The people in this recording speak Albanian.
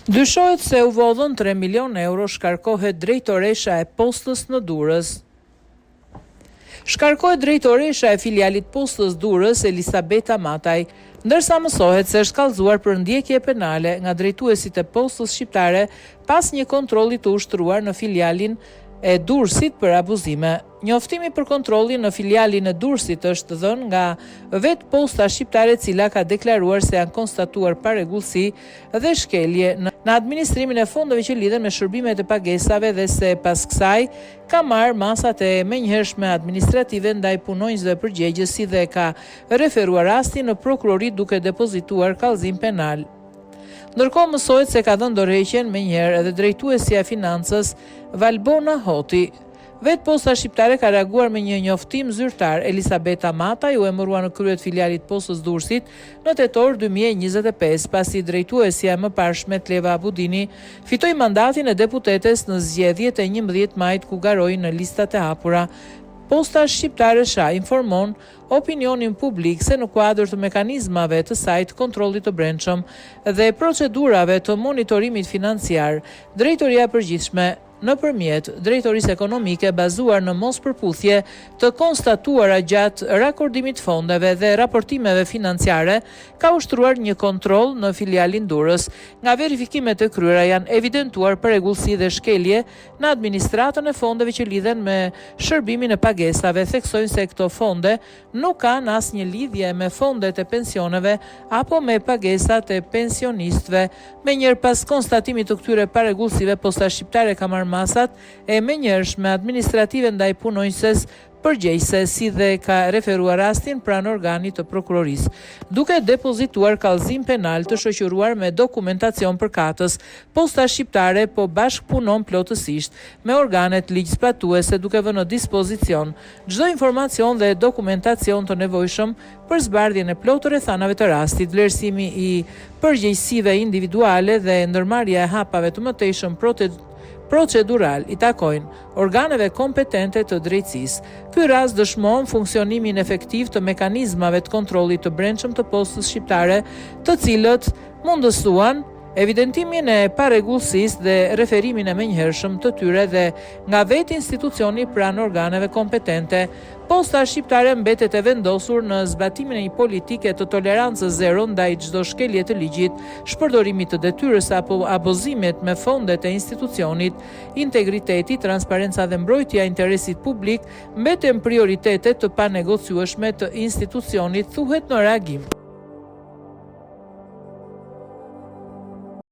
Dyshohet se u vodhën 3 milion euro shkarkohet drejtoresha e postës në Durrës. Shkarkohet drejtoresha e filialit postës Durrës, Elisabeta Mataj, ndërsa mësohet se është kallëzuar për ndjekje penale nga drejtuesit e postës shqiptare pas një kontrolli të ushtruar në filialin e Durrësit për abuzime. Njoftimi për kontrollin në filialin e Durrësit është dhënë nga vetë posta shqiptare, e cila ka deklaruar se janë konstatuar parregullsi dhe shkelje në administrimin e fondeve që lidhen me shërbimet e pagesave dhe se pas kësaj ka marrë masat e menjëhershme administrative ndaj punonjësve përgjegjësi dhe ka referuar rastin në prokurori duke depozituar kallëzim penal. Ndërkohë mësohet se ka dhënë dorëheqjen menjëherë edhe drejtuesja e financës Valbona Hoti. Vetë posta shqiptare ka reaguar me një njoftim zyrtar. Elisabeta Mataj u emërua në krye të filialit postës Durrësit në tetor 2025, pasi drejtuesja e mëparshme Tleva Budini fitoi mandatin e deputetes në zgjedhjet e 11 majit ku garoi në listat e hapura. Posta shqiptare SHA informon opinionin publik se në kuadër të mekanizmave të saj të kontrollit të brendshëm dhe procedurave të monitorimit financiar, drejtoria e përgjithshme nëpërmjet drejtorisë ekonomike bazuar në mospërputhje të konstatuara gjatë rakordimit fondeve dhe raportimeve financiare, ka ushtruar një kontroll në filialin Durrës. Nga verifikimet e kryera janë evidentuar parregullsi dhe shkelje në administratën e fondeve që lidhen me shërbimin e pagesave. Theksojnë se këto fonde nuk kanë asnjë lidhje me fondet e pensioneve apo me pagesat e pensionistëve. Menjëherë pas konstatimit të këtyre parregullsive, posta shqiptare ka marrë masat e menjëhershme administrative ndaj punonjëses përgjegjëse, si dhe ka referuar rastin pranë organit të prokurorisë, duke depozituar kallëzim penal të shoqëruar me dokumentacion përkatës. Posta shqiptare po bashkëpunon plotësisht me organet ligjzbatuese duke vënë në dispozicion çdo informacion dhe dokumentacion të nevojshëm për zbardhjen e plotë rrethanave të rastit. Vlerësimi i përgjegjësive individuale dhe ndërmarrja e hapave të mëtejshëm procedural i takojnë organeve kompetente të drejtësisë. Ky rast dëshmon funksionimin efektiv të mekanizmave të kontrollit të brendshëm të postës shqiptare, të cilët mundësuan evidentimin e parregullsisë dhe referimin e menjëhershëm të tyre dhe nga vetë institucioni pranë organeve kompetente. Posta shqiptare mbetet e vendosur në zbatimin e një politike të tolerancës zero ndaj çdo shkelje të ligjit, shpërdorimit të detyrës apo abuzimet me fondet e institucionit. Integriteti, transparenca dhe mbrojtja e interesit publik mbeten prioritete të panegociueshme të institucionit, thuhet në reagim.